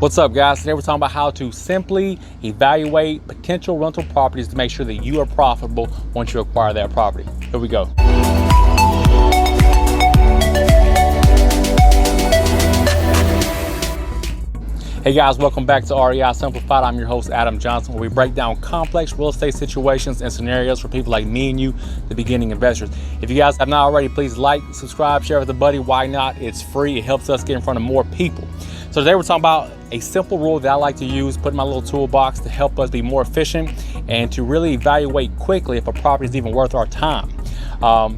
What's up, guys? Today we're talking about how to simply evaluate potential rental properties to make sure that you are profitable once you acquire that property. Here we go. Hey guys, welcome back to REI Simplified. I'm your host, Adam Johnson, where we break down complex real estate situations and scenarios for people like me and you, the beginning investors. If you guys have not already, please like, subscribe, share with a buddy. Why not? It's free. It helps us get in front of more people. So today we're talking about a simple rule that I like to use, put in my little toolbox to help us be more efficient and to really evaluate quickly if a property is even worth our time.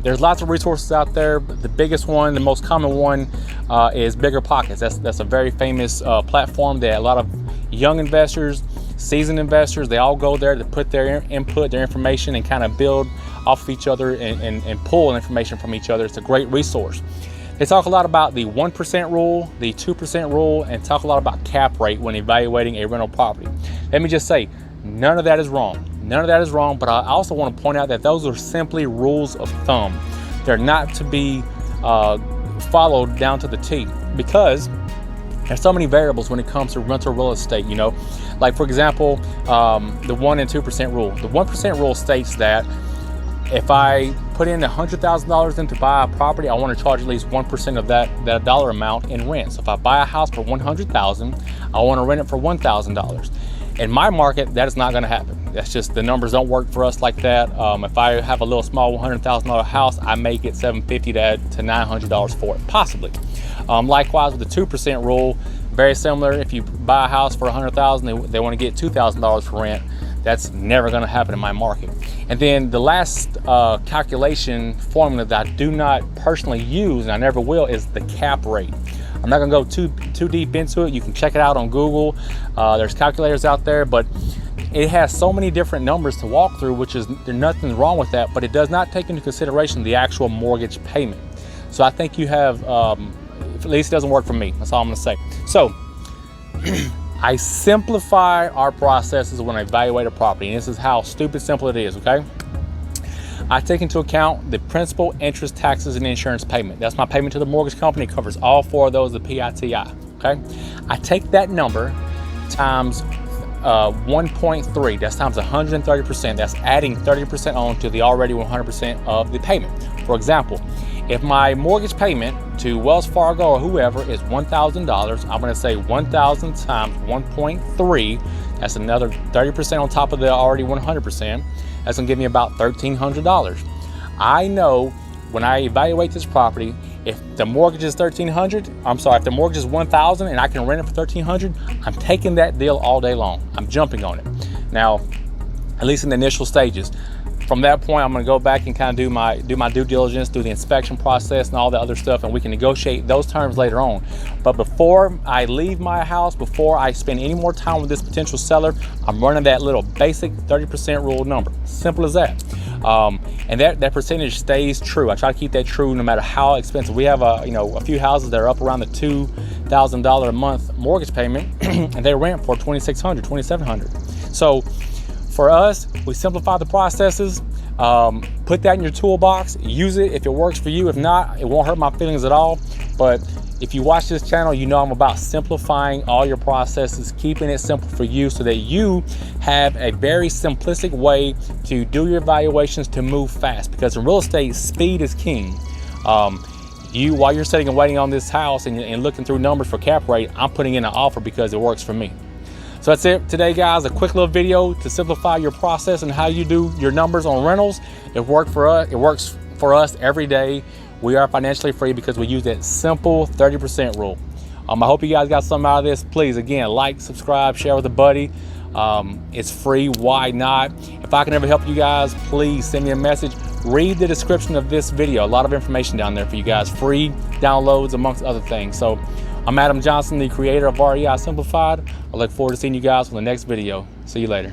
There's lots of resources out there. But the biggest one, the most common one is Bigger Pockets. That's a very famous platform that a lot of young investors, seasoned investors, they all go there to put their input, their information, and kind of build off of each other and pull information from each other. It's a great resource. They talk a lot about the 1% rule, the 2% rule, and talk a lot about cap rate when evaluating a rental property. Let me just say, none of that is wrong. None of that is wrong, but I also want to point out that those are simply rules of thumb. They're not to be followed down to the T, because there's so many variables when it comes to rental real estate, you know. Like, for example, the 1 and 2% rule. The 1% rule states that if I put in $100,000 in to buy a property, I want to charge at least 1% of that dollar amount in rent. So if I buy a house for $100,000, I want to rent it for $1,000. In my market, that is not going to happen. That's just, the numbers don't work for us like that. If I have a little small $100,000 house, I may get $750 to $900 for it, possibly. Likewise with the 2% rule, very similar. If you buy a house for $100,000, they want to get $2,000 for rent. That's never going to happen in my market. And then the last calculation formula that I do not personally use, and I never will, is the cap rate. I'm not going to go too deep into it. You can check it out on Google. There's calculators out there, but it has so many different numbers to walk through, which is, there's nothing wrong with that, but it does not take into consideration the actual mortgage payment. So I think you have, at least it doesn't work for me. That's all I'm going to say. So I simplify our processes when I evaluate a property, and this is how stupid simple it is, okay? I take into account the principal, interest, taxes, and insurance payment. That's my payment to the mortgage company. It covers all 4 of those, the PITI, okay? I take that number times 1.3, that's times 130%. That's adding 30% on to the already 100% of the payment. For example, if my mortgage payment to Wells Fargo or whoever is $1,000, I'm going to say 1,000 times 1.3. That's another 30% on top of the already 100%. That's going to give me about $1,300. I know when I evaluate this property, if the mortgage is if the mortgage is $1,000 and I can rent it for $1,300, I'm taking that deal all day long. I'm jumping on it. Now, at least in the initial stages. From that point, I'm going to go back and kind of do my due diligence, do the inspection process and all the other stuff, and we can negotiate those terms later on. But before I leave my house, before I spend any more time with this potential seller, I'm running that little basic 30% rule number. Simple as that. And that percentage stays true. I try to keep that true no matter how expensive. We have a few houses that are up around the $2,000 a month mortgage payment, and they rent for $2,600, $2,700. So for us, we simplify the processes, put that in your toolbox, use it if it works for you. If not, it won't hurt my feelings at all. But if you watch this channel, you know I'm about simplifying all your processes, keeping it simple for you so that you have a very simplistic way to do your evaluations, to move fast. Because in real estate, speed is king. While you're sitting and waiting on this house and looking through numbers for cap rate, I'm putting in an offer because it works for me. So that's it today, guys. A quick little video to simplify your process and how you do your numbers on rentals. It worked for us. It works for us every day. We are financially free because we use that simple 30% rule. I hope you guys got something out of this. Please, again, like, subscribe, share with a buddy. It's free. Why not? If I can ever help you guys, please send me a message. Read the description of this video. A lot of information down there for you guys. Free downloads amongst other things. So I'm Adam Johnson, the creator of REI Simplified. I look forward to seeing you guys on the next video. See you later.